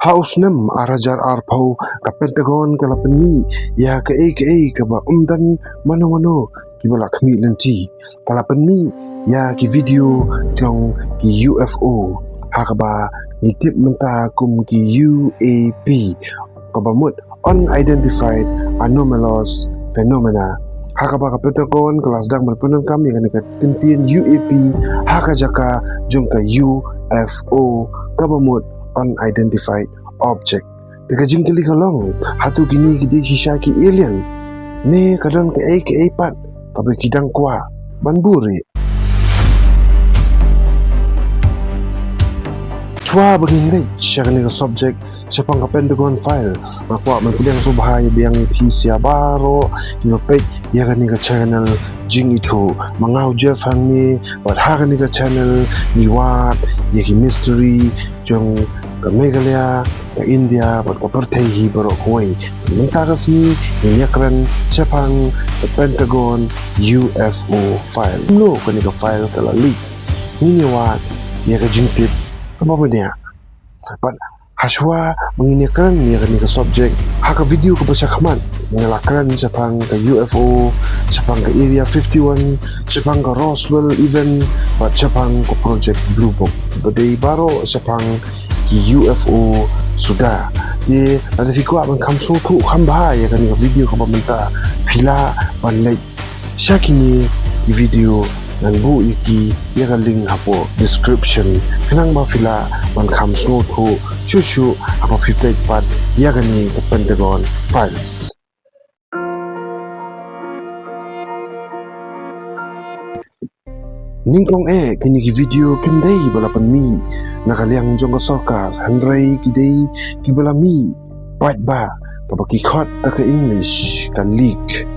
Hausnam arajar arpau ka Pentagon ka lapani ya ka ka ba umdan mano ki bala kami lenti kalapanmi ya ki video jong ki UFO hakaba ni tip menta kum ki UAP kabamut unidentified anomalous phenomena hakaba ka Pentagon kelas dang berpenan kami kan ka kentian UAP hakajaka jong ka UFO kabamut unidentified object. Teka jingkili kalong hatu gini gede shisha ki alien ne kadang ke pat tapi kidang kwa banburi chua bagin lej siya ka subject sa pang Pentagon file makwa man pudang subhay biyang ipisi abaro kinopet ya ka channel jing ito mangaw Jeff hang ni wat ha ka channel ni wat ya ki mystery jong ka Meghalaya ka India wat ka pertay hi baro kuway mentakas ni inyakran sa pang Pentagon UFO file no ka file ka lalik ni wat ya ka jing tip apa niya but haswa menginyakan niya ka subject haka video ka ba siya kaman ngalakran sa pang ka UFO sa pang ka Area 51 sa pang ka Roswell even but sa pang ka Project Blue Book baday baro sa pang ki UFO sudah di ada fikwa man kamso tu kambahaya ka video ka ba menta pila panlay siya kini video nan bu iki ya ka link hapo description kanang mafila man comes no to chuchu apa feedback part ya gani ke Pentagon files ningkong kini ki video kimdai balapan mi nakaliang jong sokar handrai kidai ki balami bait ba kapaki khot ka English ka leak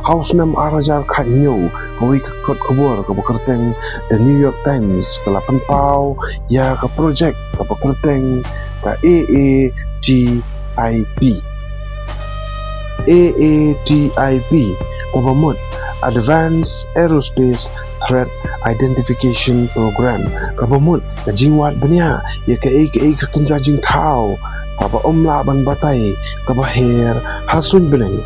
House nam arajar kanyo kawi kot kubur ka bekerteng The New York Times ka lapan pau ya ka project ka bekerteng ka AATIP pabamut Advanced Aerospace Threat Identification Program kabamut ka jingwat banya ya ka kenjajing tau ka omla ban batay ka baher hasun beneng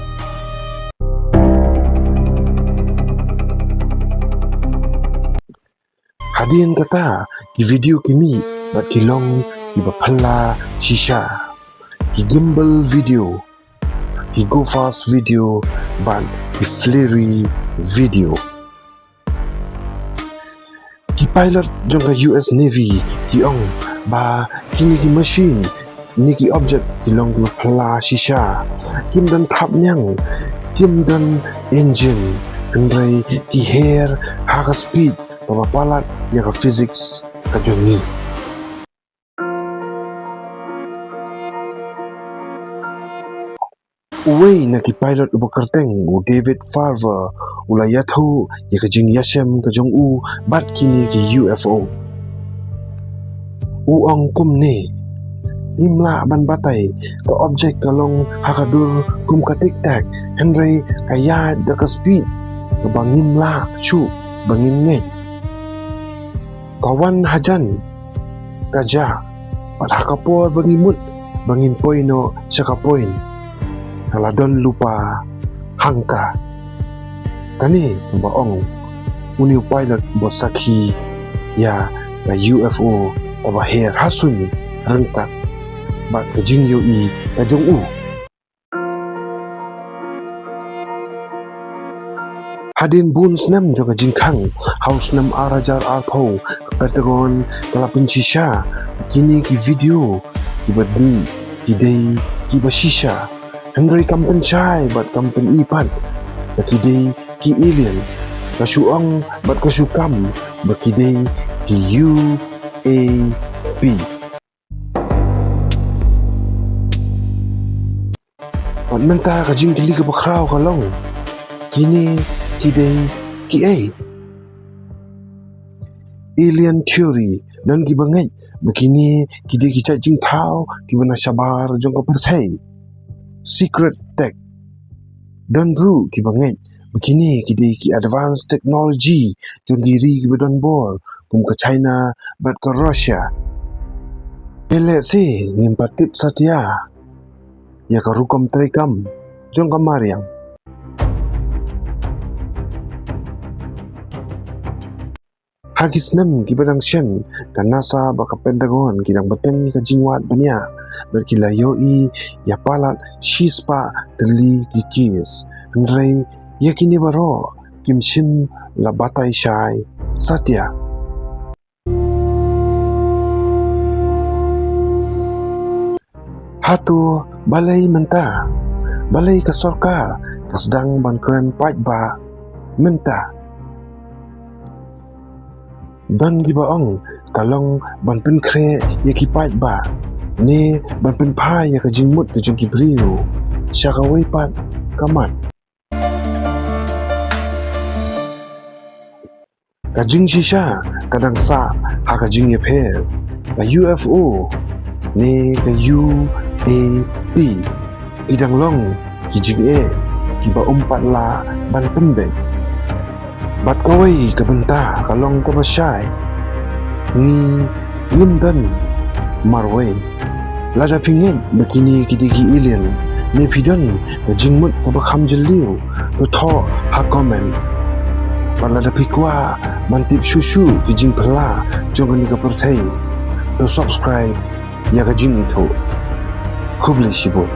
Hadian kata ki video kimi bat kilong ki bapala shisha ki gimbal video ki go fast video ban ki flary video ki pilot jong ka US Navy ki ong ba kini ki machine ni ki object kilong ki bapala shisha kim dan thap nyang kim dan engine kendrai ki hair haka speed papapalat ya ka physics ka jongi uway na ki pilot ubakarteng u David Farver ulayathu ya ka jing yasem ka jong u bat kini ki UFO uong kumne nimla ban batay ka object kalong hakadur kum ka tiktak henry kaya da ka speed ka bangimla shu bangin ngay kawan hajan kaja padhakapo bangimut bangin poino sa kapoin kaladon lupa hangka kani baong uniu pilot bosaki ya ka UFO pabaher hasun rengkat bat kajing yoi kajong u Hadin buns nam jaga jingkang house nam arajar arpau Pentagon kalapin shisha kini ki video ki badmi ki day ki bashisha hendrai kampen chai bat kampen ipan ki day ki alien kasuang bat kasukam bat ki day ki UAP pat menta kajing kili ka bakraw kalong kini Kidai ki alien theory dan gibangai begini kidai kita jing tau gimana sabar jong ka percay secret tech dan ru gibangai begini kidai ki advanced technology jong giri gibadon bor kum ka China bat ka Russia Elek si ngimpatip Satya. Ya karukom trikam jong kamariang. Hagis nem kibadang syen kanasa baka Pentagon kidang batengi ka jingwat banya berkilayoi ya palat shispa teli kikis nrei yakini baro kimshim la batai shai Satya. Hatu balai menta balai ka sorkar kasdang ban keren paj ba menta dan gibaong kalong ban pen kre ya kipaj ba ni ban pen pai ya kajingmut ke jong kibriu syaka weipat kamat kajing shisha kadang sa ha kajing ya pel ka UFO ni ka UAP idang long kijing kiba umpat la ban pembek bat kawai kabenta kalong kabasyay ngi ngimdan marway lada pingit bakini kidigi alien ni pidon kajingmut kabakham jeliu to tho ha comment bat lada pikwa mantip susu kijing pela jongan ni kaperthai to subscribe ya kajing itu kubli shibut